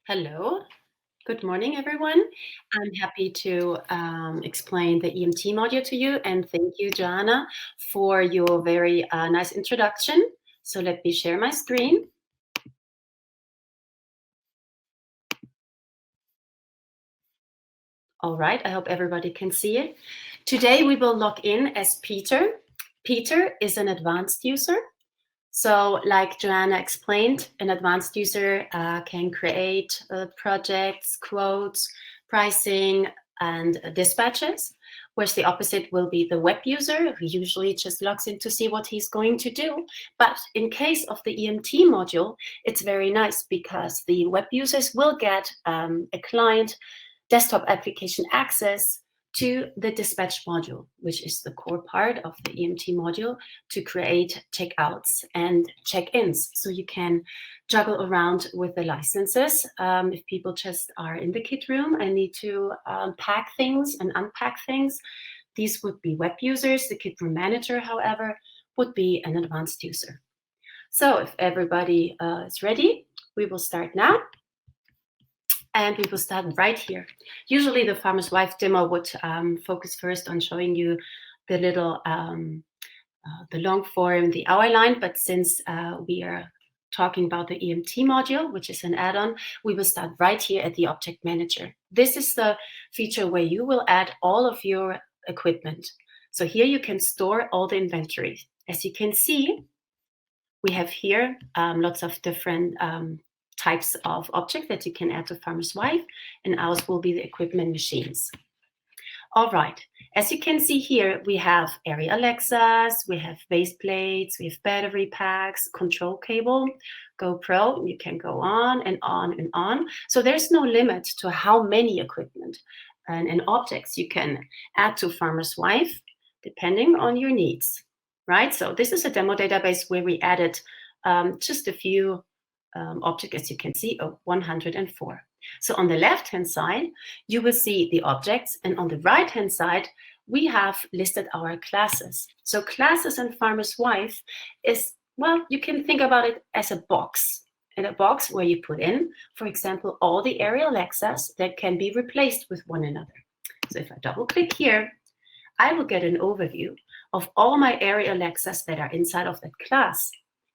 Hello, good morning, everyone. I'm happy to explain the EMT module to you, and thank you, Joanna, for your very nice introduction. So let me share my screen. All right, I hope everybody can see it. Today we will log in as Peter. Peter is an advanced user. So like Joanna explained, an advanced user can create projects, quotes, pricing, and dispatches, whereas the opposite will be the web user who usually just logs in to see what he's going to do. But in case of the EMT module, it's very nice because the web users will get a client desktop application access to the dispatch module, which is the core part of the EMT module to create checkouts and check-ins. So you can juggle around with the licenses. If people just are in the kit room and need to pack things and unpack things, these would be web users. The kit room manager, however, would be an advanced user. So if everybody is ready, we will start now. And we will start right here. Usually the farmer's wife demo would focus first on showing you the little, the long form, the hour line, but since we are talking about the EMT module, which is an add-on, we will start right here at the Object Manager. This is the feature where you will add all of your equipment. So here you can store all the inventory. As you can see, we have here lots of different types of objects that you can add to Farmer's Wife, and ours will be the equipment machines. All right, as you can see here, we have Arri Alexas, we have base plates, we have battery packs, control cable, GoPro, you can go on and on and on. So there's no limit to how many equipment and objects you can add to Farmer's Wife, depending on your needs, right? So this is a demo database where we added just a few object, as you can see, of 104. So on the left-hand side, you will see the objects, and on the right-hand side, we have listed our classes. So classes in Farmer's Wife is, well, you can think about it as a box, and a box where you put in, for example, all the Arri Alexas that can be replaced with one another. So if I double-click here, I will get an overview of all my Arri Alexas that are inside of that class.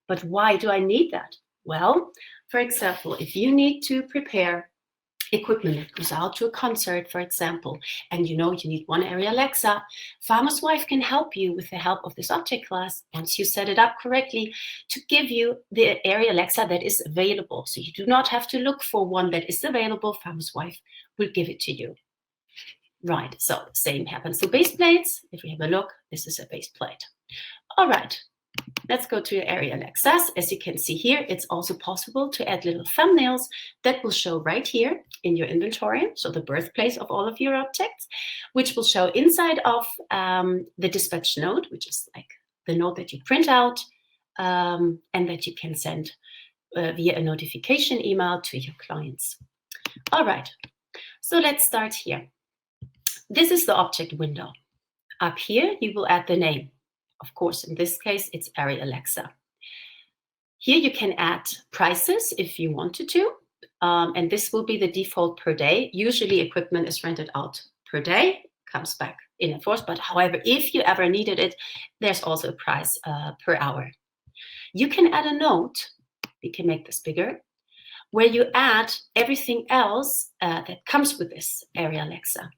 But why do I need that? Well, for example, if you need to prepare equipment that goes out to a concert, for example, and you know you need one Arri Alexa, Farmer's Wife can help you with the help of this object class, once you set it up correctly, to give you the Arri Alexa that is available. So you do not have to look for one that is available. Farmer's Wife will give it to you. Right, so same happens to base plates. If we have a look, this is a base plate. All right. Let's go to your Arri Alexas. As you can see here, it's also possible to add little thumbnails that will show right here in your inventory, so the birthplace of all of your objects, which will show inside of the dispatch node, which is like the node that you print out and that you can send via a notification email to your clients. All right, so let's start here. This is the object window. Up here, you will add the name. Of course, in this case, it's Arri Alexa. Here you can add prices if you wanted to, and this will be the default per day. Usually equipment is rented out per day, comes back in a force, but however, if you ever needed it, there's also a price per hour. You can add a note, we can make this bigger, where you add everything else that comes with this Arri Alexa.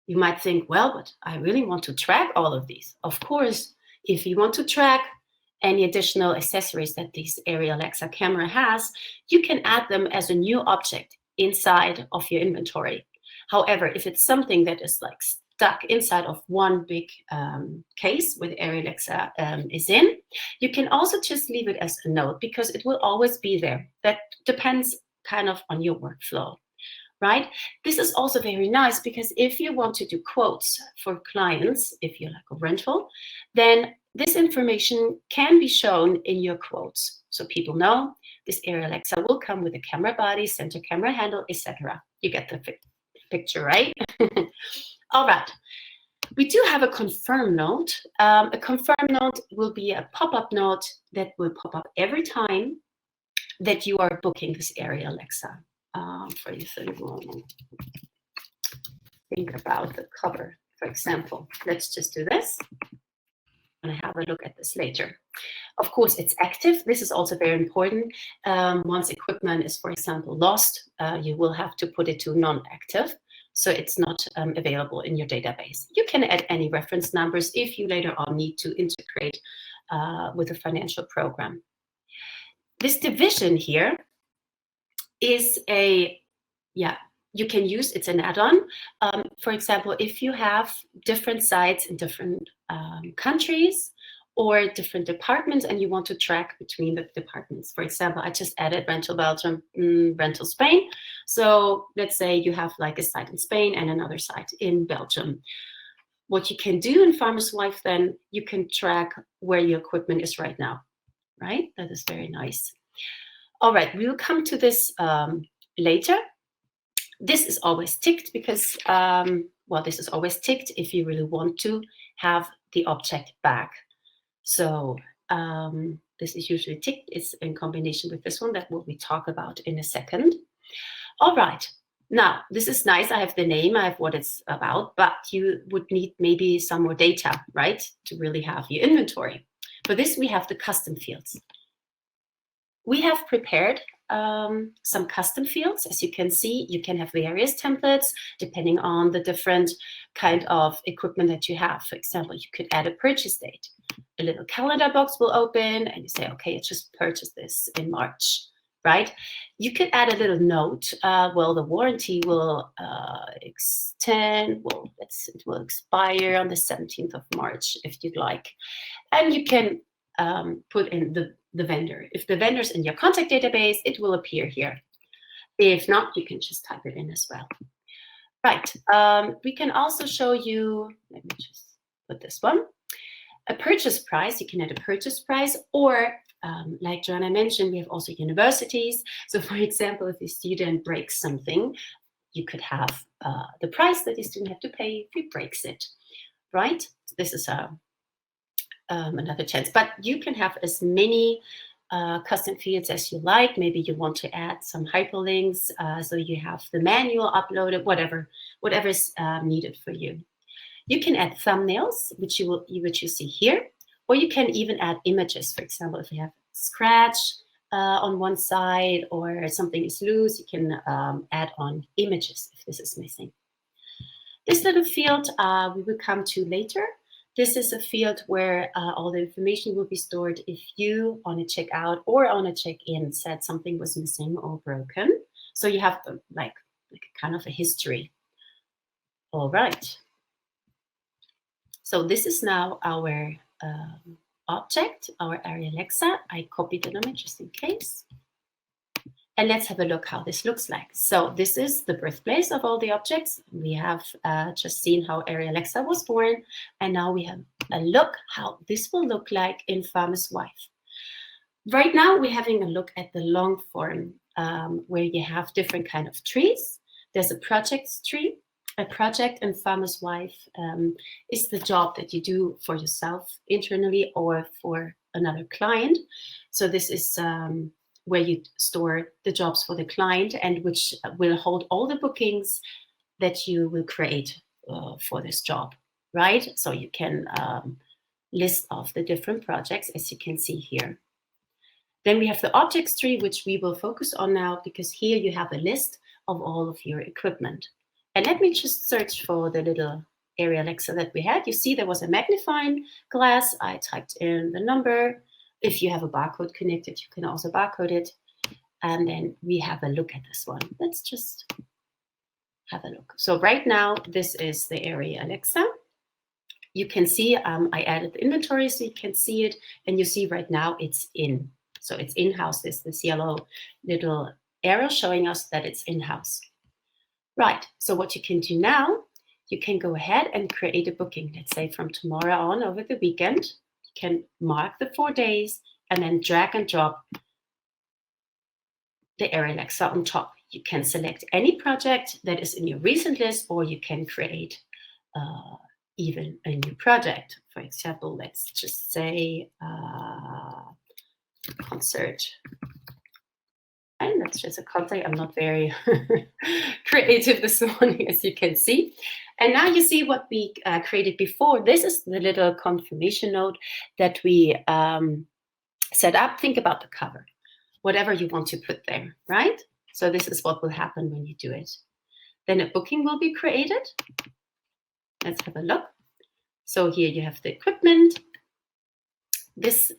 You might think, well, but I really want to track all of these. Of course, if you want to track any additional accessories that this Arri Alexa camera has, you can add them as a new object inside of your inventory. However, if it's something that is like stuck inside of one big case where the Arri Alexa is in, you can also just leave it as a note because it will always be there. That depends kind of on your workflow. Right? This is also very nice because if you want to do quotes for clients, if you're like a rental, then this information can be shown in your quotes. So people know this Arri Alexa will come with a camera body, center camera handle, etc. You get the picture, right? All right. We do have a confirm note. A confirm note will be a pop-up note that will pop up every time that you are booking this Arri Alexa. for you. So think about the cover, for example. Let's just do this. And I have a look at this later. Of course, it's active. This is also very important. Once equipment is, for example, lost, you will have to put it to non-active. So it's not available in your database. You can add any reference numbers if you later on need to integrate with a financial program. This division here is you can use, it's an add-on. For example, if you have different sites in different countries or different departments and you want to track between the departments. For example, I just added rental Belgium, rental Spain. So let's say you have like a site in Spain and another site in Belgium. What you can do in Farmer's Wife, then you can track where your equipment is right now, right? That is very nice. All right, we will come to this later. This is always ticked because, this is always ticked if you really want to have the object back. So this is usually ticked. It's in combination with this one that we talk about in a second. All right. Now, this is nice. I have the name, I have what it's about, but you would need maybe some more data, right, to really have your inventory. For this, we have the custom fields. We have prepared some custom fields. As you can see, you can have various templates depending on the different kind of equipment that you have. For example, you could add a purchase date. A little calendar box will open and you say, okay, I just purchased this in March, right? You could add a little note. Well, the warranty will extend, it will expire on the 17th of March if you'd like. And you can put in the vendor. If the vendor's in your contact database, it will appear here. If not, you can just type it in as well. Right, we can also show you, let me just put this one, a purchase price. You can add a purchase price, or like Joanna mentioned, we have also universities. So for example, if a student breaks something, you could have the price that the student have to pay if he breaks it, right? This is another chance, but you can have as many custom fields as you like. Maybe you want to add some hyperlinks, so you have the manual uploaded, whatever is needed for you. You can add thumbnails, which you see here, or you can even add images. For example, if you have scratch on one side or something is loose, you can add on images if this is missing. This little field we will come to later. This is a field where all the information will be stored if you on a checkout or on a check-in said something was missing or broken. So you have like kind of a history. All right. So this is now our object, our Arri Alexa. I copied the image just in case. And let's have a look how this looks like. So this is the birthplace of all the objects. We have just seen how Arri Alexa was born. And now we have a look how this will look like in Farmer's Wife. Right now, we're having a look at the long form where you have different kind of trees. There's a projects tree. A project in Farmer's Wife is the job that you do for yourself internally or for another client. So this is where you store the jobs for the client and which will hold all the bookings that you will create for this job, right? So you can list off the different projects as you can see here. Then we have the objects tree, which we will focus on now because here you have a list of all of your equipment. And let me just search for the little Arri Alexa that we had. You see there was a magnifying glass. I typed in the number. If you have a barcode connected, you can also barcode it. And then we have a look at this one. Let's just have a look. So right now, this is the Arri Alexa. You can see I added the inventory so you can see it. And you see right now it's in. So it's in-house. There's this yellow little arrow showing us that it's in-house. Right, so what you can do now, you can go ahead and create a booking. Let's say from tomorrow on over the weekend. You can mark the 4 days and then drag and drop the Arri Alexa on top. You can select any project that is in your recent list, or you can create even a new project. For example, let's just say concert. And That's just a contact. I'm not very creative this morning, as you can see. And now you see what we created before. This is the little confirmation note that we set up. Think about the cover, whatever you want to put there, right? So this is what will happen when you do it. Then a booking will be created. Let's have a look. So here you have the equipment. This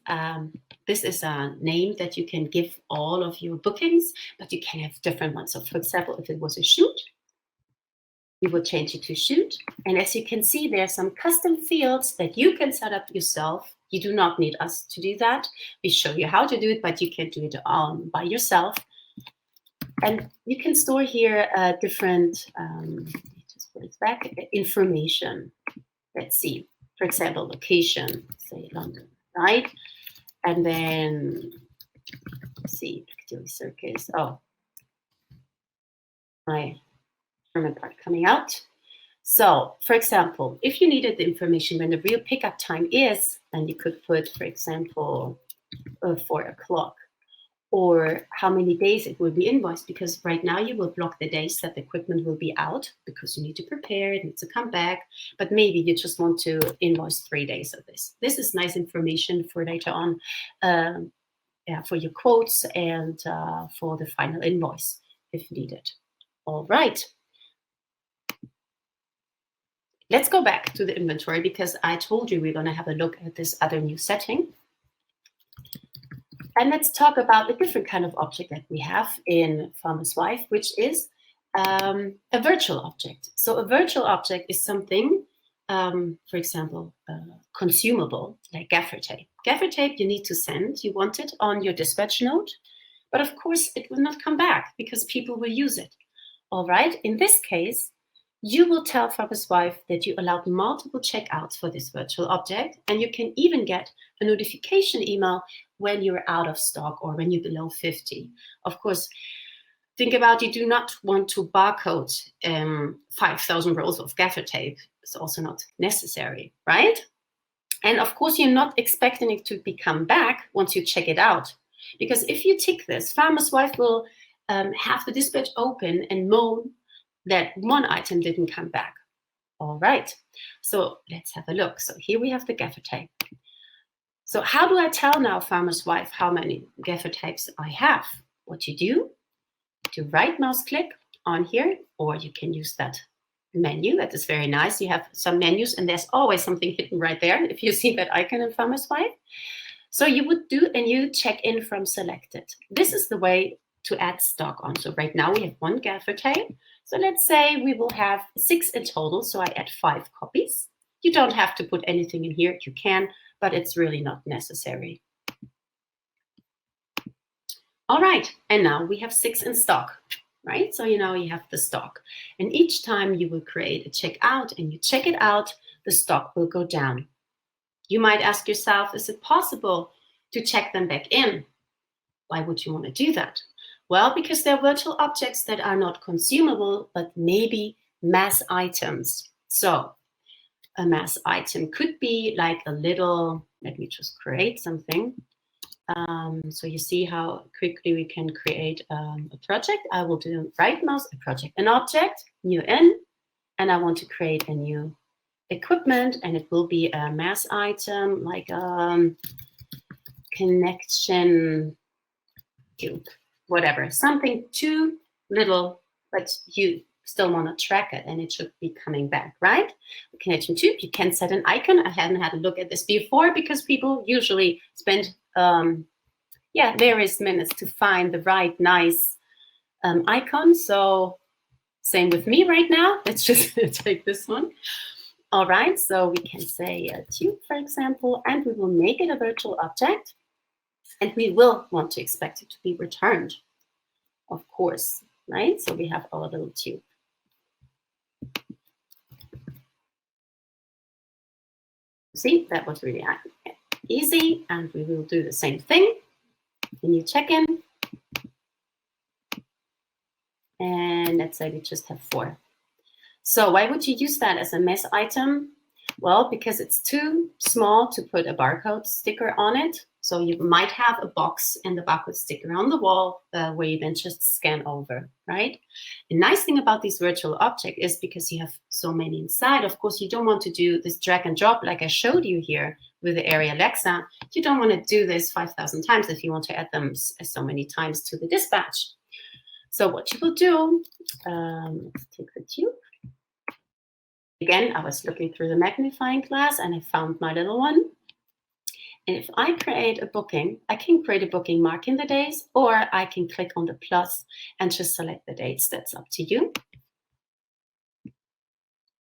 is a name that you can give all of your bookings, but you can have different ones. So for example, if it was a shoot, you would change it to shoot. And as you can see, there are some custom fields that you can set up yourself. You do not need us to do that. We show you how to do it, but you can do it by yourself. And you can store here different, just put it back, information. Let's see, for example, location, say London, right? And then, let's see, Piccadilly Circus. Oh, my German part coming out. So, for example, if you needed the information when the real pickup time is, then you could put, for example, 4 o'clock, or how many days it will be invoiced, because right now you will block the days that the equipment will be out because you need to prepare, it needs to come back, but maybe you just want to invoice 3 days of this. This is nice information for later on, for your quotes and for the final invoice if needed. All right. Let's go back to the inventory because I told you we're going to have a look at this other new setting. And let's talk about a different kind of object that we have in Farmer's Wife, which is a virtual object. So a virtual object is something, for example, consumable, like gaffer tape. Gaffer tape you need to send. You want it on your dispatch note, but of course it will not come back because people will use it. All right, in this case, you will tell Farmer's Wife that you allowed multiple checkouts for this virtual object, and you can even get a notification email when you're out of stock or when you're below 50. Of course, think about you do not want to barcode 5,000 rolls of gaffer tape. It's also not necessary, right? And of course, you're not expecting it to become back once you check it out. Because if you tick this, Farmer's Wife will have the dispatch open and moan that one item didn't come back. All right, so let's have a look. So here we have the gaffer tape. So how do I tell now Farmer's Wife how many gaffer tapes I have? What you do, to right mouse click on here, or you can use that menu. That is very nice. You have some menus and there's always something hidden right there if you see that icon in Farmer's Wife. So you would do a new check-in from selected. This is the way to add stock on. So right now we have 1 gaffer tape. So let's say we will have 6 in total. So I add 5 copies. You don't have to put anything in here. You can, but it's really not necessary. All right, and now we have 6 in stock, right? So you know you have the stock. And each time you will create a checkout and you check it out, the stock will go down. You might ask yourself, is it possible to check them back in? Why would you want to do that? Well, because they're virtual objects that are not consumable, but maybe mass items. So a mass item could be like a little, let me just create something. So you see how quickly we can create a project. I will do right mouse, a project, an object, new in, and I want to create a new equipment, and it will be a mass item like connection tube, whatever, something too little, but you still want to track it and it should be coming back, right? The connection tube, you can set an icon. I hadn't had a look at this before because people usually spend various minutes to find the right nice icon. So same with me right now. Let's just take this one. All right, so we can say a tube, for example, and we will make it a virtual object. And we will want to expect it to be returned, of course, right? So we have our little tube. See, that was really easy. And we will do the same thing. A new check-in. And let's say we just have 4. So why would you use that as a mass item? Well, because it's too small to put a barcode sticker on it. So you might have a box and the barcode sticker on the wall where you then just scan over, right? The nice thing about these virtual objects is because you have so many inside, of course, you don't want to do this drag and drop like I showed you here with the Arri Alexa. You don't want to do this 5,000 times if you want to add them so many times to the dispatch. So what you will do, let's take the tube. Again, I was looking through the magnifying glass and I found my little one. And if I create a booking, I can create a booking marking the days, or I can click on the plus and just select the dates. That's up to you.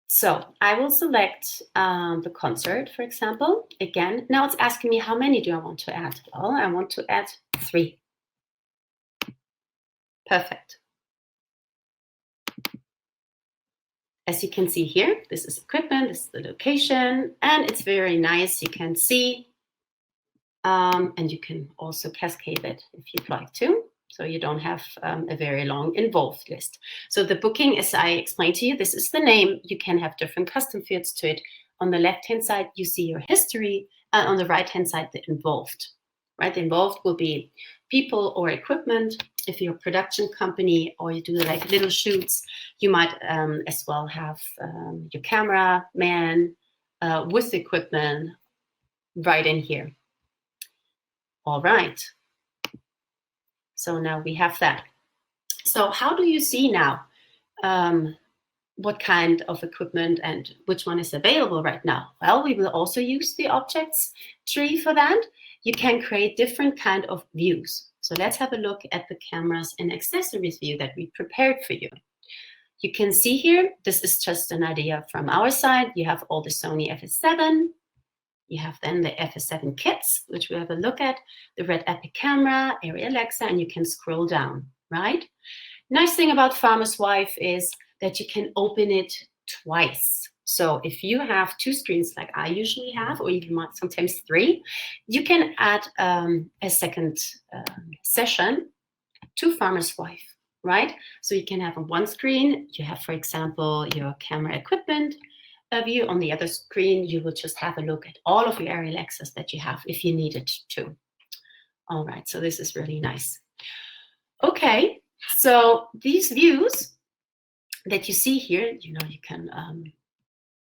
So I will select the concert, for example. Again, now it's asking me how many do I want to add? Well, I want to add 3. Perfect. As you can see here, this is equipment, this is the location, and it's very nice. You can see, and you can also cascade it if you'd like to, so you don't have a very long involved list. So the booking, as I explained to you, this is the name. You can have different custom fields to it. On the left-hand side, you see your history, and on the right-hand side, the involved. Right, the involved will be people or equipment. If you're a production company or you do like little shoots, you might as well have your camera man with equipment right in here. All right. So now we have that. So how do you see now what kind of equipment and which one is available right now? Well, we will also use the objects tree for that. You can create different kind of views. So let's have a look at the cameras and accessories view that we prepared for you. You can see here, this is just an idea from our side. You have all the Sony FS7. You have then the FS7 kits, which we have a look at, the Red Epic camera, Arri Alexa, and you can scroll down, right? Nice thing about Farmer's Wife is that you can open it twice. So if you have 2 screens like I usually have, or even sometimes 3, you can add a second session to Farmer's Wife, right? So you can have on one screen, you have, for example, your camera equipment view. On the other screen, you will just have a look at all of your Arri Alexas that you have if you needed to. All right, so this is really nice. Okay, so these views that you see here, you can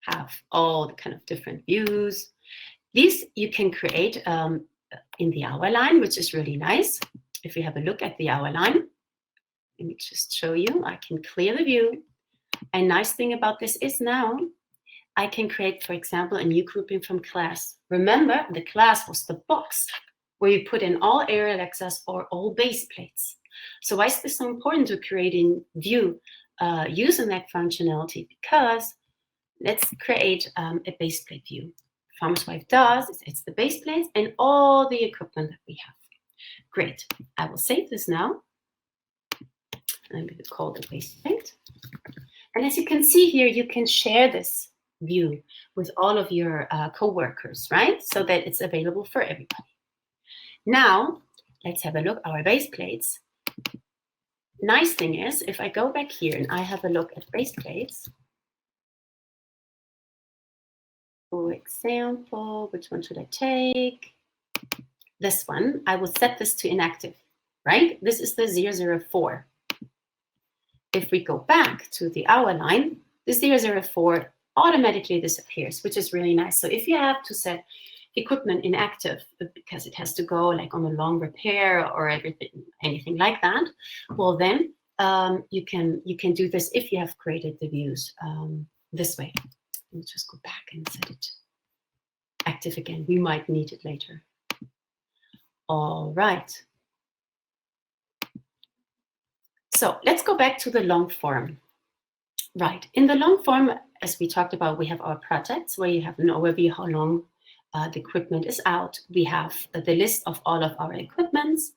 have all the kind of different views. These you can create in the hour line, which is really nice. If we have a look at the hour line, let me just show you. I can clear the view. A nice thing about this is now I can create, for example, a new grouping from class. Remember, the class was the box where you put in all Arri Alexas or all base plates. So why is this so important to creating view using that functionality? Because let's create a base plate view. Farmer's Wife does, it's the base plates and all the equipment that we have. Great, I will save this now. I'm going to call it base plate. And as you can see here, you can share this view with all of your co-workers, right? So that it's available for everybody. Now, let's have a look at our base plates. Nice thing is, if I go back here and I have a look at base plates, for example, which one should I take? This one, I will set this to inactive, right? This is the 004. If we go back to the hour line, the 004 automatically disappears, which is really nice. So if you have to set equipment inactive because it has to go like on a long repair or anything like that, well then you can do this if you have created the views this way. Let me just go back and set it active again. We might need it later. All right. So let's go back to the long form. Right. In the long form, as we talked about, we have our projects where you have an overview how long the equipment is out. We have the list of all of our equipments.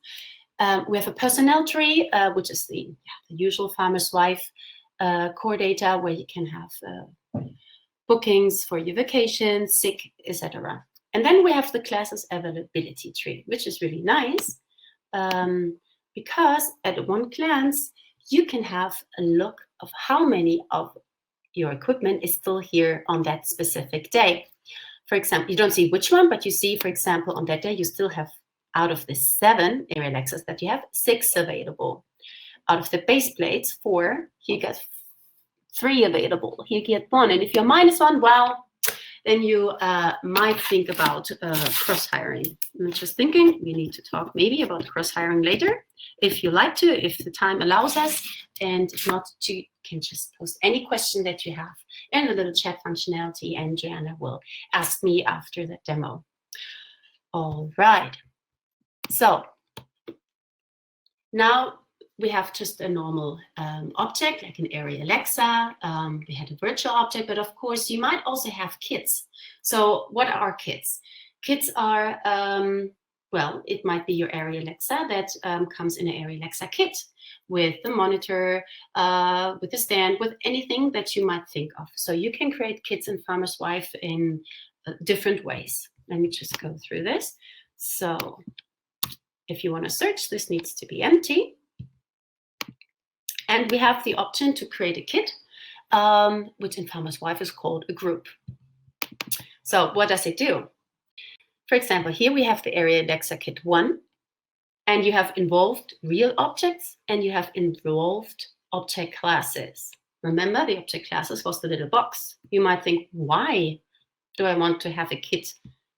We have a personnel tree, which is the usual Farmer's Wife core data where you can have bookings for your vacation, sick, etc. And then we have the classes availability tree, which is really nice because at one glance, you can have a look of how many of your equipment is still here on that specific day. For example, you don't see which one, but you see, for example, on that day, you still have, out of the 7 area Alexas that you have, 6 available. Out of the base plates, 4, you get 3 available. You get 1. And if you're -1, well, then you might think about cross-hiring. I'm just thinking we need to talk maybe about cross-hiring later, if you like to, if the time allows us. And if not, you can just post any question that you have in the little chat functionality, and Joanna will ask me after the demo. All right. So now we have just a normal object, like an Arri Alexa. We had a virtual object, but of course, you might also have kits. So what are kits? Kits are, well, it might be your Arri Alexa that comes in an Arri Alexa kit with the monitor, with the stand, with anything that you might think of. So you can create kits in Farmer's Wife in different ways. Let me just go through this. So if you want to search, this needs to be empty. And we have the option to create a kit, which in Farmer's Wife is called a group. So what does it do? For example, here we have the Arri Alexa Kit 1, and you have involved real objects, and you have involved object classes. Remember, the object classes was the little box. You might think, why do I want to have a kit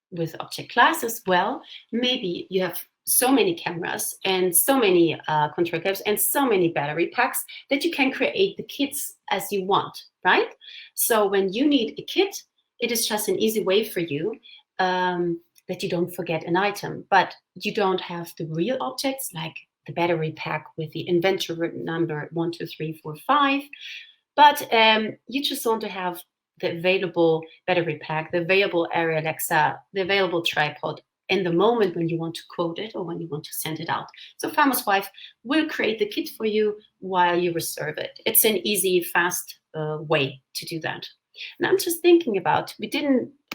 with object classes? Well, maybe you have so many cameras and so many control cables and so many battery packs that you can create the kits as you want, right? So when you need a kit, it is just an easy way for you that you don't forget an item, but you don't have the real objects like the battery pack with the inventory number 1, 2, 3, 4, 5. But you just want to have the available battery pack, the available Arri Alexa, the available tripod in the moment when you want to quote it or when you want to send it out. So Farmer's Wife will create the kit for you while you reserve it. It's an easy, fast way to do that. And I'm just thinking about,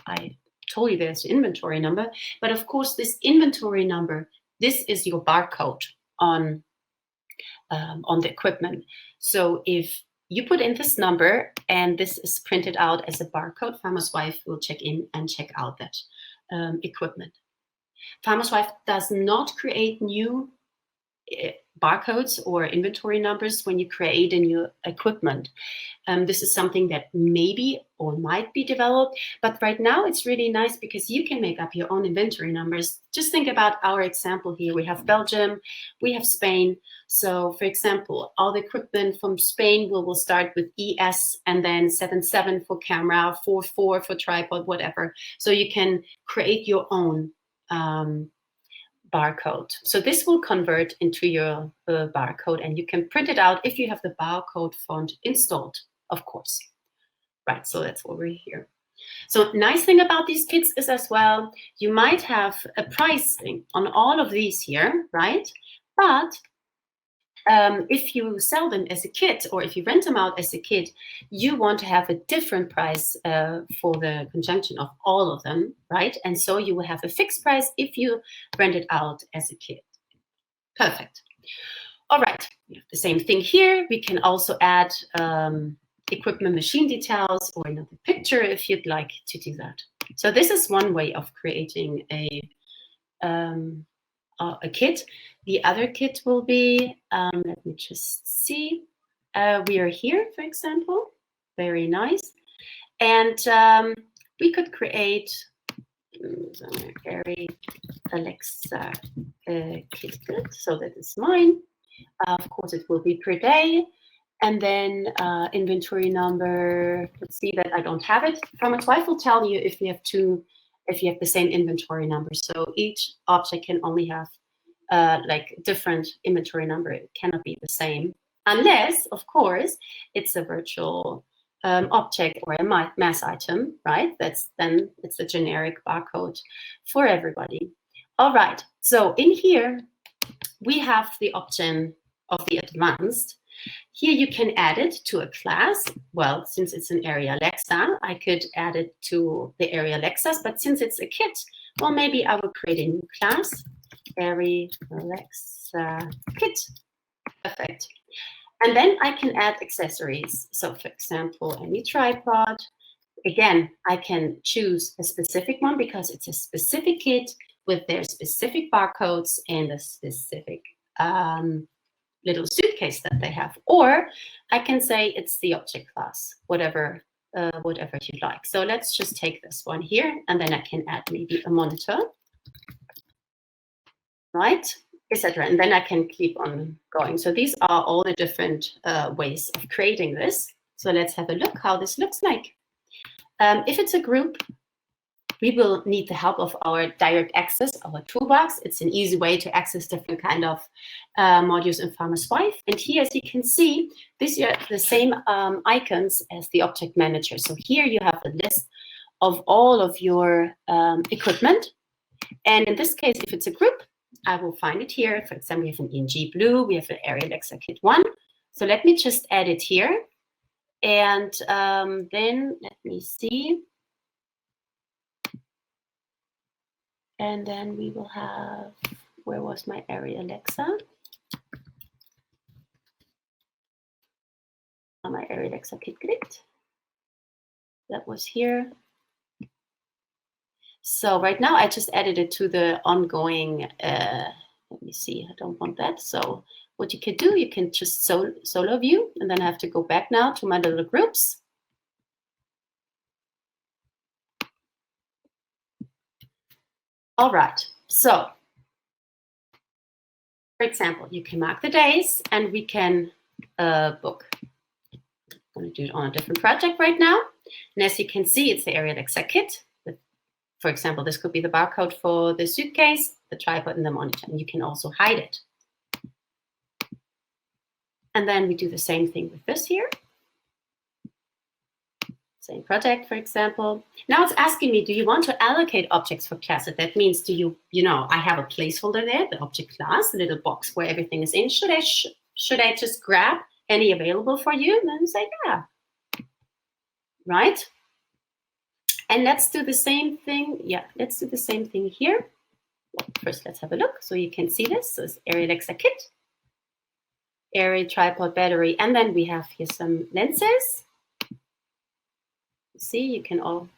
I told you there's an inventory number, but of course this inventory number, this is your barcode on the equipment. So if you put in this number and this is printed out as a barcode, Farmer's Wife will check in and check out that equipment. Farmer's Wife does not create new barcodes or inventory numbers when you create a new equipment. This is something that maybe or might be developed, but right now it's really nice because you can make up your own inventory numbers. Just think about our example here. We have Belgium, we have Spain. So for example, all the equipment from Spain will start with ES and then 77 for camera, 44 for tripod, whatever. So you can create your own barcode. So this will convert into your barcode, and you can print it out if you have the barcode font installed, of course. Right, so that's over here. So nice thing about these kits is as well, you might have a pricing on all of these here, right? But if you sell them as a kit or if you rent them out as a kit, you want to have a different price for the conjunction of all of them, right? And so you will have a fixed price if you rent it out as a kit. Perfect. All right, we have the same thing here. We can also add equipment machine details or another picture if you'd like to do that. So this is one way of creating a kit. The other kit will be, let me just see. We are here, for example. Very nice. And we could create Arri Alexa kit. So that is mine. Of course, it will be per day. And then inventory number, let's see that I don't have it. Farmer's Wife will tell you if you have the same inventory number. So each object can only have like different inventory number. It cannot be the same unless, of course, it's a virtual object or a mass item, right? It's a generic barcode for everybody. All right, so in here, we have the option of the advanced. Here you can add it to a class. Well, since it's an Arri Alexa, I could add it to the Arri Alexas, but since it's a kit, well, maybe I will create a new class, Arri Alexa kit. Perfect. And then I can add accessories. So for example, any tripod. Again, I can choose a specific one because it's a specific kit with their specific barcodes and a specific little suitcase that they have. Or I can say it's the object class, whatever you like. So let's just take this one here, and then I can add maybe a monitor, right, etc. And then I can keep on going. So these are all the different ways of creating this. So let's have a look how this looks like. If it's a group, we will need the help of our direct access, our toolbox. It's an easy way to access different kind of modules in FarmerSwipe. And here, as you can see, these are the same icons as the object manager. So here you have a list of all of your equipment. And in this case, if it's a group, I will find it here. For example, we have an ENG Blue, we have an Area Alexa Kit 1. So let me just add it here. And then let me see. And then we will have, where was my Area Alexa? My Area Alexa Kit Grid. That was here. So right now I just added it to the ongoing, let me see, I don't want that. So what you can do, you can just solo view, and then I have to go back now to my little groups. All right, so for example, you can mark the days and we can book. I'm going to do it on a different project right now. And as you can see, it's the Area Alexa Kit. For example, this could be the barcode for the suitcase, the tripod, and the monitor. And you can also hide it. And then we do the same thing with this here. Same project, for example. Now it's asking me, do you want to allocate objects for classes? That means, do you know, I have a placeholder there, the object class, the little box where everything is in. Should I just grab any available for you? And then say, yeah. Right? And let's do the same thing. Yeah, let's do the same thing here. Well, first, let's have a look so you can see this. So it's Area Alexa Kit, Area Tripod Battery, and then we have here some lenses. See, you can all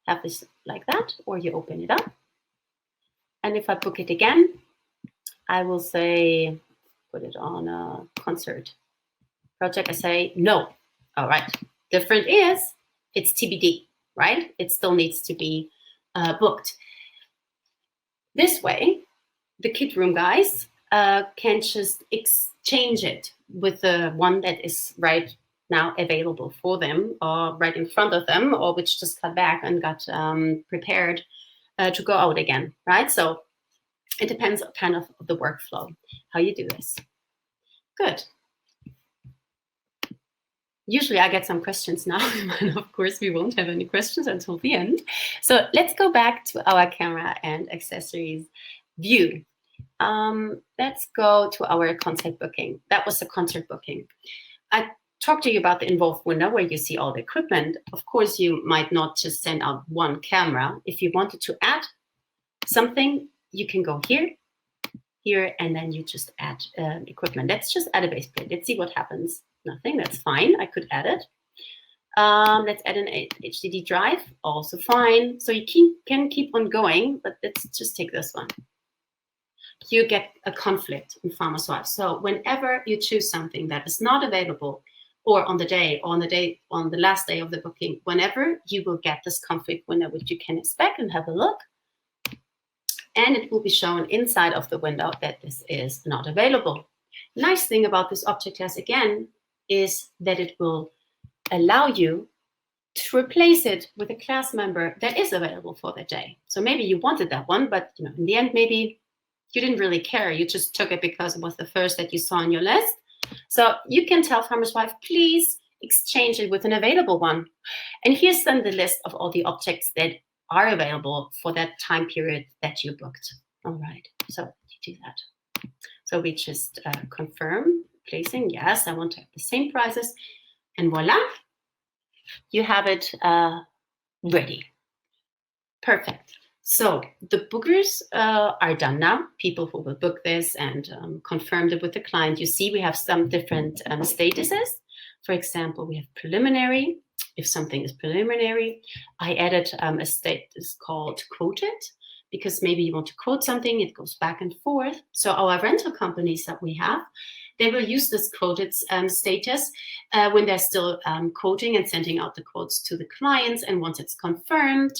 have this like that, or you open it up. And if I book it again, I will say, put it on a concert project. I say, no. All right. Different is, it's TBD, right? It still needs to be booked. This way, the kit room guys can just exchange it with the one that is right now available for them, or right in front of them, or which just got back and got prepared to go out again, right? So it depends kind of the workflow, how you do this. Good. Usually I get some questions now, and of course we won't have any questions until the end. So let's go back to our camera and accessories view. Let's go to our concert booking. That was the concert booking. I talked to you about the involved window where you see all the equipment. Of course, you might not just send out one camera. If you wanted to add something, you can go here, and then you just add equipment. Let's just add a base plate. Let's see what happens. Nothing, that's fine. I could add it. Let's add an HDD drive, also fine. So you can keep on going, but let's just take this one. You get a conflict in FarmerSwipe. So whenever you choose something that is not available, or on the day, or on the last day of the booking, whenever you will get this conflict window, which you can inspect and have a look. And it will be shown inside of the window that this is not available. Nice thing about this object class, again, is that it will allow you to replace it with a class member that is available for that day. So maybe you wanted that one, but in the end, maybe you didn't really care. You just took it because it was the first that you saw on your list. So you can tell FarmerSwipe, please exchange it with an available one. And here's then the list of all the objects that are available for that time period that you booked. All right, so you do that. So we just confirm placing. Yes, I want to have the same prices. And voila, you have it ready. Perfect. So the bookers are done now. People who will book this and confirm it with the client. You see, we have some different statuses. For example, we have preliminary. If something is preliminary, I added a status called quoted, because maybe you want to quote something, it goes back and forth. So our rental companies that we have, they will use this quoted status when they're still quoting and sending out the quotes to the clients. And once it's confirmed,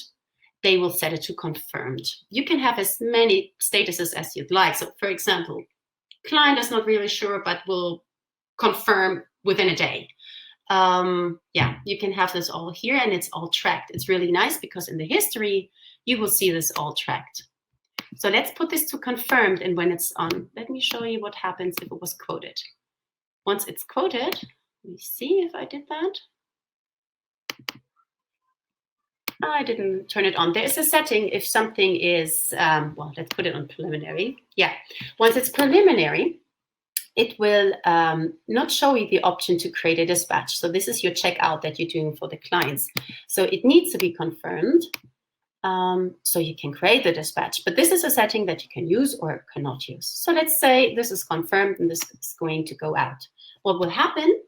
they will set it to confirmed. You can have as many statuses as you'd like. So for example, client is not really sure, but will confirm within a day. Yeah, you can have this all here and it's all tracked. It's really nice because in the history, you will see this all tracked. So let's put this to confirmed, and when it's on, let me show you what happens if it was quoted. Once it's quoted, let me see if I did that. I didn't turn it on. There's a setting if something is, well, let's put it on preliminary. Yeah, once it's preliminary, it will not show you the option to create a dispatch. So this is your checkout that you're doing for the clients. So it needs to be confirmed. So you can create the dispatch, but this is a setting that you can use or cannot use. So let's say this is confirmed and this is going to go out. What will happen?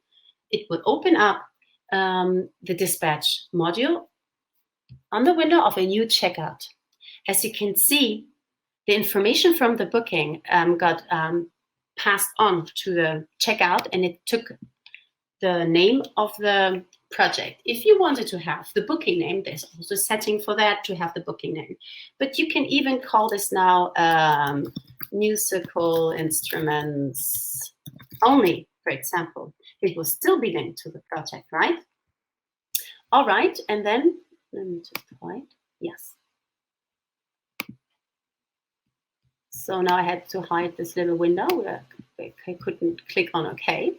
It will open up the dispatch module on the window of a new checkout. As you can see, the information from the booking got passed on to the checkout, and it took the name of the project. If you wanted to have the booking name, there's also a setting for that to have the booking name. But you can even call this now musical instruments only, for example. It will still be linked to the project, right? All right, and then let me just hide. Yes. So now I had to hide this little window where I couldn't click on OK.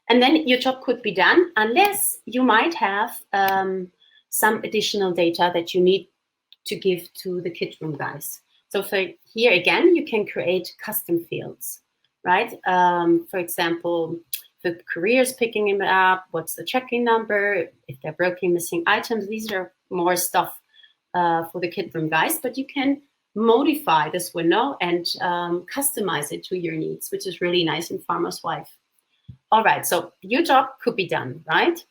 And then your job could be done, unless you might have some additional data that you need to give to the kit room guys. So for here again, you can create custom fields, right? For example, the courier is picking him up, what's the tracking number, if they're broken, missing items. These are more stuff for the kit room guys, but you can modify this window and customize it to your needs, which is really nice in Farmer's Wife. All right, so your job could be done, right?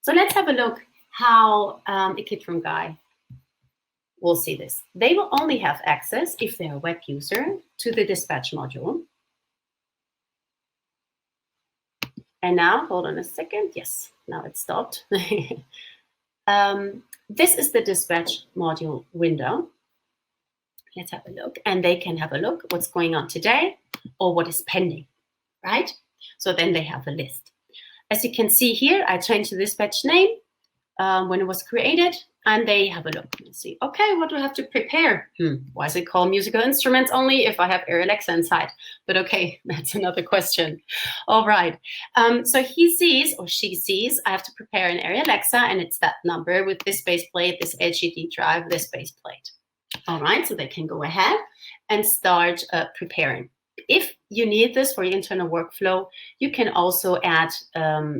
So let's have a look how a kit room guy will see this. They will only have access, if they're a web user, to the dispatch module. And now, hold on a second. Yes, now it stopped. This is the dispatch module window. Let's have a look. And they can have a look what's going on today or what is pending, right? So then they have a list. As you can see here, I changed the dispatch name when it was created, and they have a look. Let's see, okay, what do I have to prepare? Why is it called musical instruments only if I have Air Alexa inside? But okay, that's another question. All right, so he sees or she sees I have to prepare an Air Alexa, and it's that number with this base plate, this HDD drive, this base plate. All right, so they can go ahead and start preparing. If you need this for your internal workflow, you can also add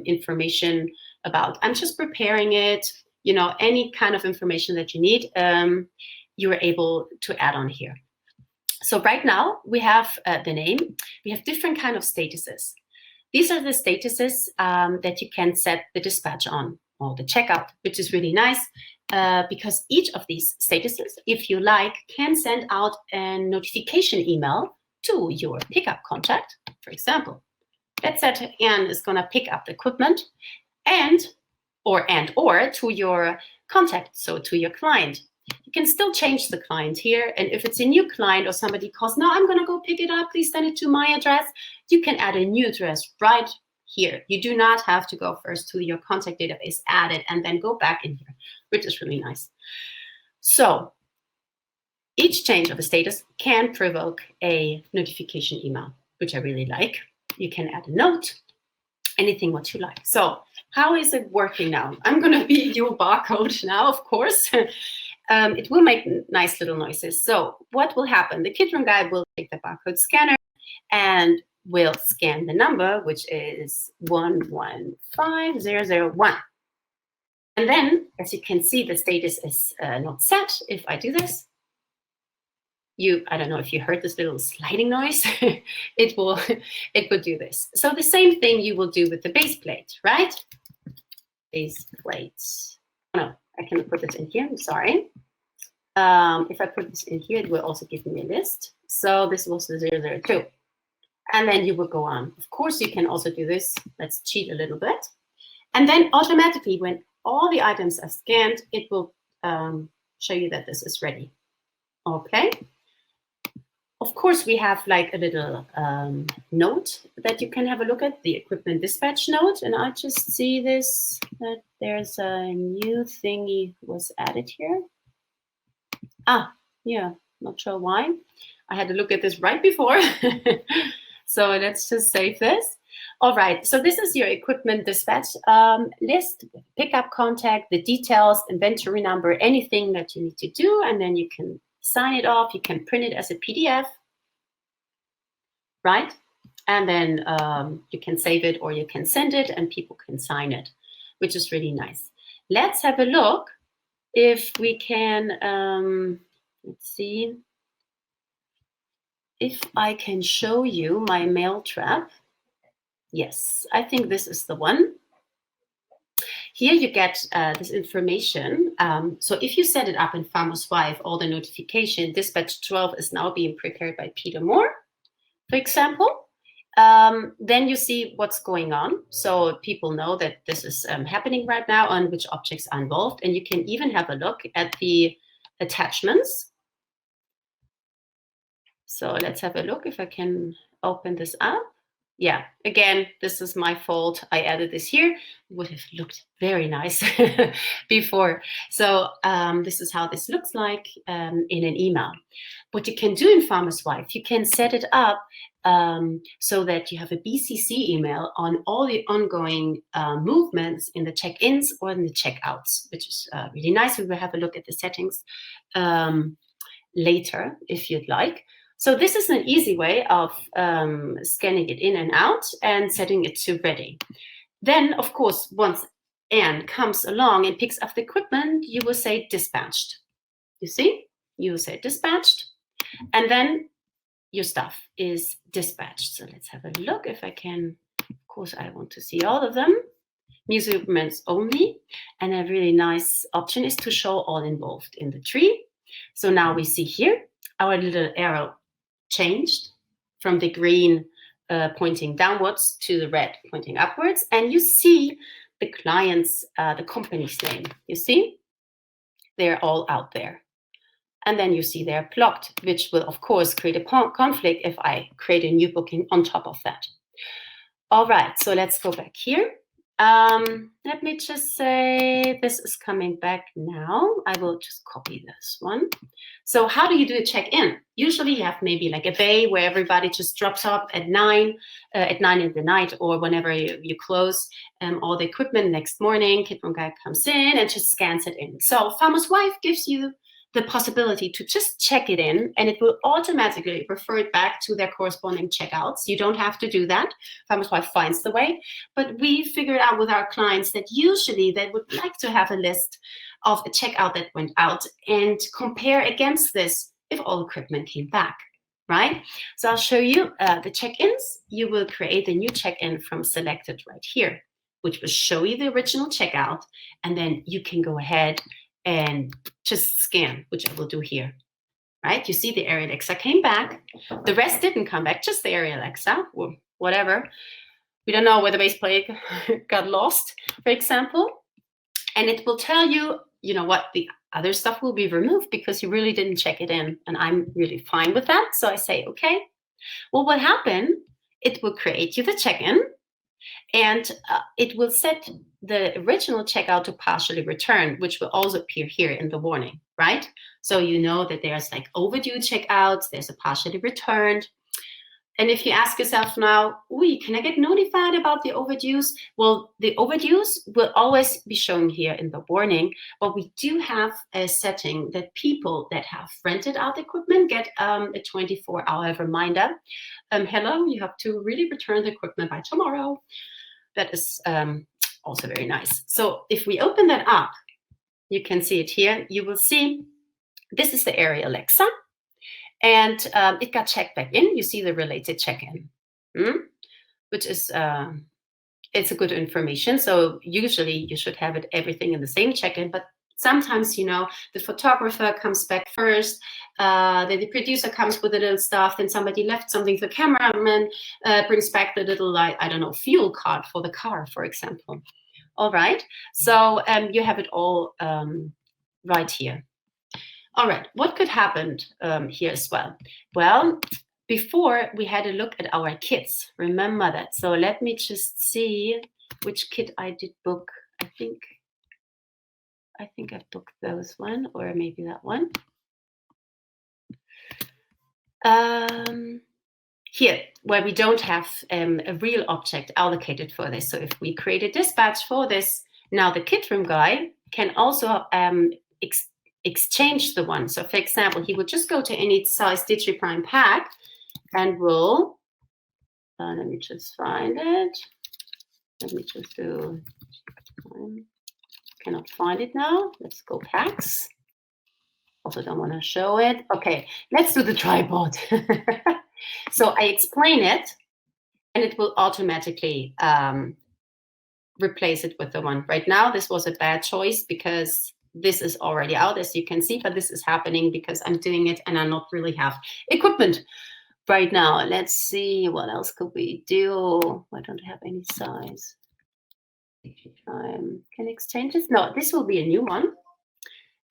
information about, I'm just preparing it, you know, any kind of information that you need, you are able to add on here. So right now we have the name, we have different kind of statuses. These are the statuses that you can set the dispatch on, or the checkout, which is really nice because each of these statuses, if you like, can send out a notification email to your pickup contact. For example, let's say Anne is going to pick up the equipment or to your contact, so to your client. You can still change the client here, and if it's a new client or somebody calls, no, I'm going to go pick it up, please send it to my address, you can add a new address right here. You do not have to go first to your contact database, add it, and then go back in here, which is really nice. So each change of a status can provoke a notification email, which I really like. You can add a note, anything what you like. So how is it working now? I'm going to be your barcode now, of course. It will make nice little noises. So what will happen? The kit room guy will take the barcode scanner and will scan the number, which is 115001. And then, as you can see, the status is not set. If I do this, I don't know if you heard this little sliding noise, it will do this. So the same thing you will do with the base plate, right? Base plates. No, I can put this in here, I'm sorry. If I put this in here, it will also give me a list. So this was the 002. And then you will go on. Of course, you can also do this. Let's cheat a little bit. And then automatically, when all the items are scanned, it will show you that this is ready. Okay. Of course, we have like a little note that you can have a look at, the equipment dispatch note. And I just see this, that there's a new thingy was added here. Ah, yeah, not sure why. I had to look at this right before. So let's just save this. All right, so this is your equipment dispatch list, pickup contact, the details, inventory number, anything that you need to do, and then you can sign it off. You can print it as a PDF, right? And then you can save it or you can send it and people can sign it, which is really nice. Let's have a look if we can, let's see, if I can show you my mail trap. Yes, I think this is the one. Here you get this information. So if you set it up in Farmer's Wife, all the notification, dispatch 12 is now being prepared by Peter Moore, for example, then you see what's going on. So people know that this is happening right now and which objects are involved. And you can even have a look at the attachments. So let's have a look if I can open this up. Yeah, again, this is my fault. I added this here. It would have looked very nice before. So this is how this looks like in an email. What you can do in Farmer's Wife, you can set it up so that you have a BCC email on all the ongoing movements in the check-ins or in the checkouts, which is really nice. We will have a look at the settings later if you'd like. So this is an easy way of scanning it in and out and setting it to ready. Then, of course, once Anne comes along and picks up the equipment, you will say dispatched. You see? You will say dispatched. And then your stuff is dispatched. So let's have a look if I can. Of course, I want to see all of them. Movements only. And a really nice option is to show all involved in the tree. So now we see here our little arrow changed from the green pointing downwards to the red pointing upwards. And you see the client's, the company's name. You see? They're all out there. And then you see they're blocked, which will, of course, create a conflict if I create a new booking on top of that. All right, so let's go back here. Let me just say this is coming back now. I will just copy this one. So how do you do a check-in? Usually you have maybe like a bay where everybody just drops up at 9 in the night or whenever you close all the equipment next morning. Kit Guy comes in and just scans it in. So Farmer's Wife gives you the possibility to just check it in and it will automatically refer it back to their corresponding checkouts. You don't have to do that. Farmer's Wife finds the way. But we figured out with our clients that usually they would like to have a list of a checkout that went out and compare against this if all equipment came back, right? So I'll show you the check-ins. You will create a new check-in from selected right here, which will show you the original checkout. And then you can go ahead and just scan, which I will do here, right? You see the Arri Alexa came back. The rest didn't come back, just the Arri Alexa or whatever. We don't know where the base plate got lost, for example. And it will tell you, you know what, the other stuff will be removed because you really didn't check it in. And I'm really fine with that. So I say, okay. Well, what happened? It will create you the check-in and it will set the original checkout to partially returned, which will also appear here in the warning, right? So you know that there's like overdue checkouts, there's a partially returned. And if you ask yourself now, can I get notified about the overdues? Well, the overdues will always be shown here in the warning, but we do have a setting that people that have rented out the equipment get a 24-hour reminder. Hello, you have to really return the equipment by tomorrow. That is Also very nice. So if we open that up, you can see it here. You will see this is the Arri Alexa, and it got checked back in. You see the related check-in, which is it's a good information. So usually you should have it everything in the same check-in, but sometimes, you know, the photographer comes back first, then the producer comes with a little stuff, then somebody left something, the cameraman brings back the little, like, I don't know, fuel card for the car, for example. All right, so you have it all right here. All right, what could happen here as well? Well, before we had a look at our kits, remember that. So let me just see which kit I did book. I think I've booked those one, or maybe that one. Here, where we don't have a real object allocated for this. So if we create a dispatch for this, now the kit room guy can also exchange the one. So for example, he would just go to any size DigiPrime pack and will, let me just find it. Let me just do, cannot find it now. Let's go packs. Also don't want to show it. Okay, let's do the tripod. So I explain it and it will automatically replace it with the one. Right now, this was a bad choice because this is already out, as you can see, but this is happening because I'm doing it and I not really have equipment right now. Let's see, what else could we do? I don't have any size. Can exchange this? No, this will be a new one.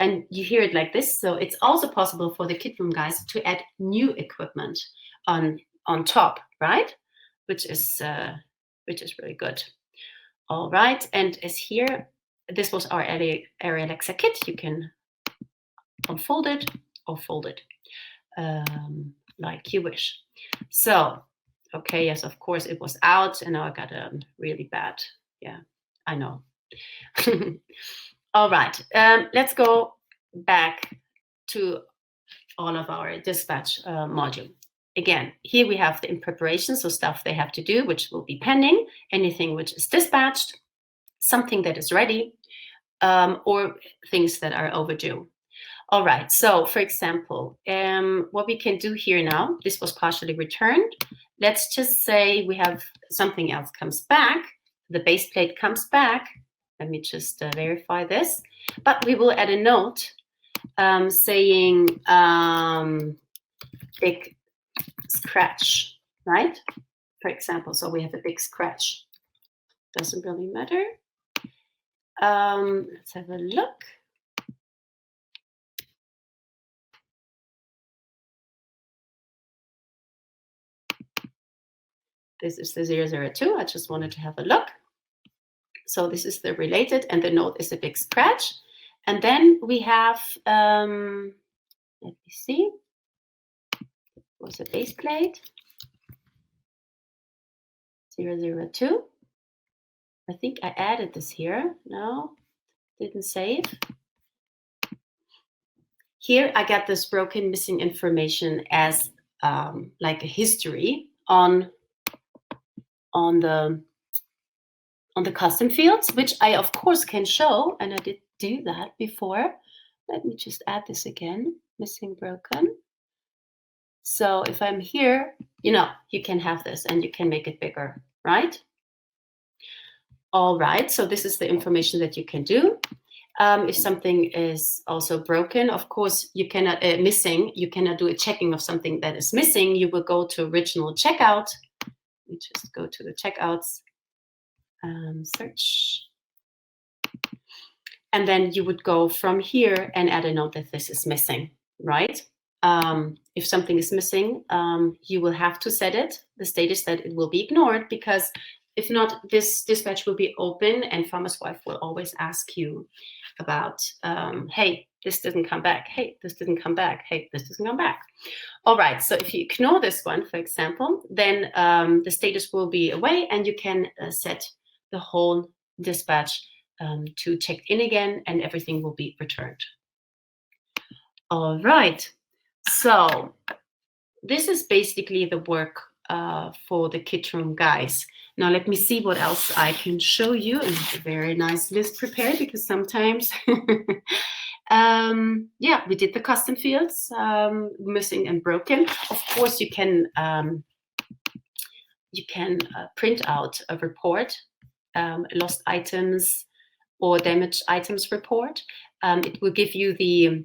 And you hear it like this. So it's also possible for the kit room guys to add new equipment on top, right? Which is really good. All right, and as here, this was our Arri Alexa kit. You can unfold it or fold it like you wish. So, okay, yes, of course it was out, and now I got a really bad, yeah, I know. All right, let's go back to all of our dispatch module. Again, here we have the in preparation, so stuff they have to do, which will be pending, anything which is dispatched, something that is ready, or things that are overdue. All right, so for example, what we can do here now, this was partially returned. Let's just say we have something else comes back, the base plate comes back. Let me just verify this, but we will add a note saying big scratch, right? For example, so we have a big scratch. Doesn't really matter. Let's have a look. This is the 002. I just wanted to have a look. So this is the related, and the note is a big scratch. And then we have, let me see, was a base plate, 002. I think I added this here. No, didn't save. Here I got this broken missing information as like a history on the custom fields, which I of course can show, and I did do that before. Let me just add this again, missing broken. So if I'm here, you know, you can have this and you can make it bigger, right? All right, so this is the information that you can do. If something is also broken, of course, you cannot, missing, you cannot do a checking of something that is missing. You will go to original checkout. Let me just go to the checkouts, search. And then you would go from here and add a note that this is missing, right? If something is missing, you will have to set it, the status that it will be ignored, because if not, this dispatch will be open and Farmer's Wife will always ask you about, hey, this didn't come back. Hey, this didn't come back. Hey, this doesn't come back. All right, so if you ignore this one, for example, then the status will be away and you can set the whole dispatch to check in again and everything will be returned. All right, so this is basically the work for the kit room guys. Now let me see what else I can show you. I have a very nice list prepared because sometimes, yeah, we did the custom fields, missing and broken. Of course, you can print out a report, lost items or damaged items report. It will give you the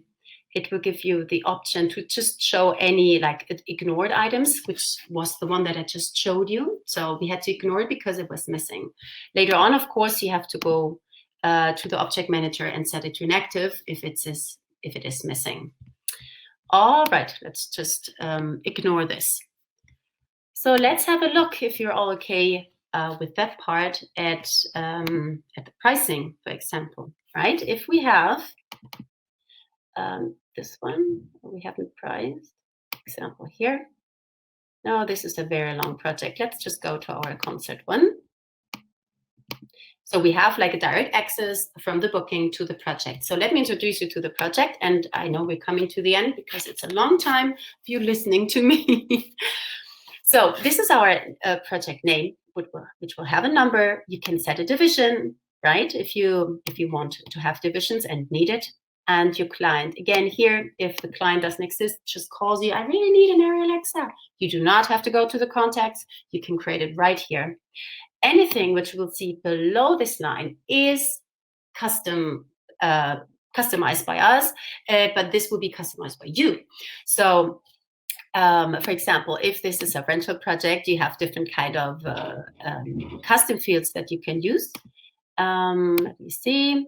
option to just show any like ignored items, which was the one that I just showed you. So we had to ignore it because it was missing. Later on, of course, you have to go to the object manager and set it to inactive if it is missing. All right, let's just ignore this. So let's have a look, if you're all okay with that part, at the pricing, for example, right? If we have this one, we haven't priced, example here. No, this is a very long project. Let's just go to our concert one. So we have like a direct access from the booking to the project. So let me introduce you to the project. And I know we're coming to the end because it's a long time of you listening to me. So this is our project name, which will have a number. You can set a division, right? If you want to have divisions and need it. And your client, again, here, if the client doesn't exist, just calls you, I really need an Arri Alexa. You do not have to go to the contacts. You can create it right here. Anything which we'll see below this line is customized by us, but this will be customized by you. So for example, if this is a rental project, you have different kind of custom fields that you can use. Let me see.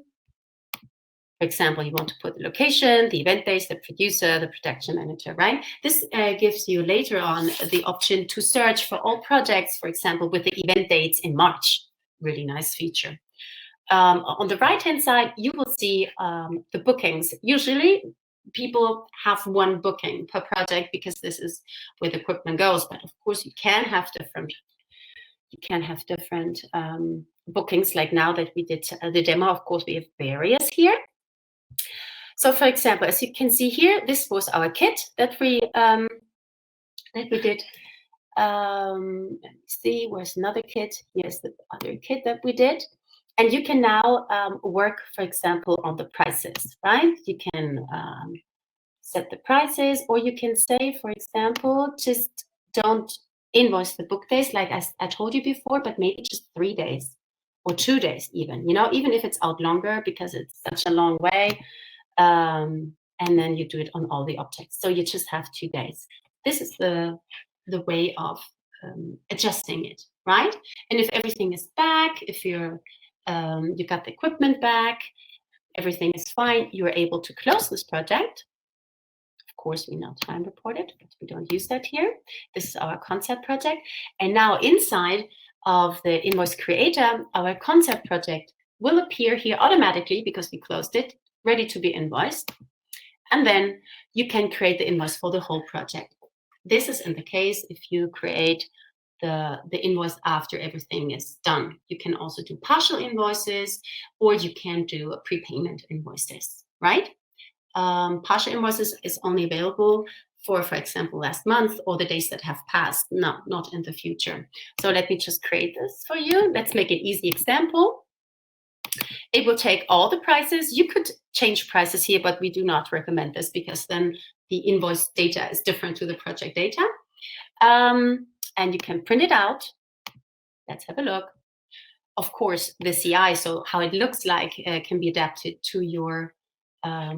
For example, you want to put the location, the event dates, the producer, the production manager, right? This gives you later on the option to search for all projects, for example, with the event dates in March. Really nice feature. On the right-hand side, you will see the bookings. Usually, people have one booking per project because this is where the equipment goes. But of course, you can have different bookings. Like now that we did the demo, of course, we have various here. So, for example, as you can see here, this was our kit that we did. Let me see, where's another kit? Here's the other kit that we did. And you can now work, for example, on the prices, right? You can set the prices, or you can say, for example, just don't invoice the book days like I told you before, but maybe just 3 days or 2 days even, even if it's out longer because it's such a long way. And then you do it on all the objects. So you just have 2 days. This is the way of adjusting it, right? And if everything is back, if you got the equipment back, everything is fine, you're able to close this project. Of course, we now time report it, but we don't use that here. This is our concept project. And now inside of the invoice creator, our concept project will appear here automatically because we closed it, ready to be invoiced. And then you can create the invoice for the whole project. This is in the case if you create the invoice after everything is done. You can also do partial invoices, or you can do a prepayment invoices, right? Partial invoices is only available for example, last month or the days that have passed, not in the future. So let me just create this for you. Let's make an easy example. It will take all the prices. You could change prices here, but we do not recommend this because then the invoice data is different to the project data. And you can print it out. Let's have a look. Of course, the CI, so how it looks like, can be adapted to your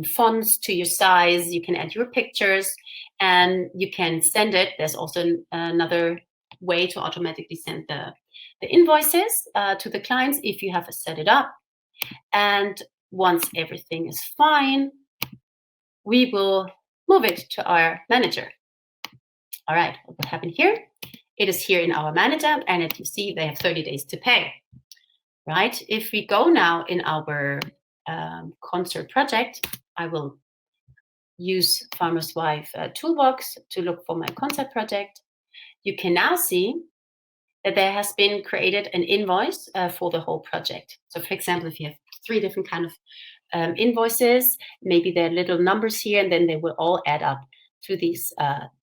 fonts, to your size. You can add your pictures and you can send it. There's also another way to automatically send the invoices to the clients if you have set it up. And once everything is fine, we will move it to our manager. All right, what will happen here? It is here in our manager, and as you see, they have 30 days to pay, right? If we go now in our concert project, I will use Farmer's Wife Toolbox to look for my concept project. You can now see that there has been created an invoice for the whole project. So for example, if you have 3 different kind of invoices, maybe there are little numbers here, and then they will all add up to these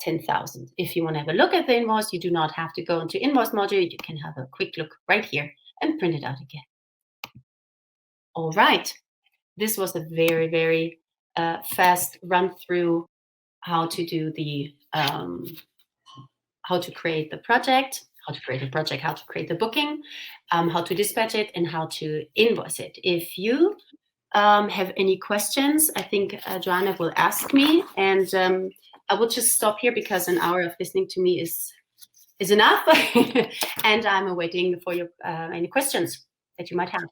10,000. If you want to have a look at the invoice, you do not have to go into invoice module. You can have a quick look right here and print it out again. All right. This was a very, very fast run through how to do the how to create the project, how to create the booking, how to dispatch it, and how to invoice it. If you have any questions, I think Joanna will ask me, and I will just stop here because an hour of listening to me is enough, and I'm awaiting for your any questions that you might have.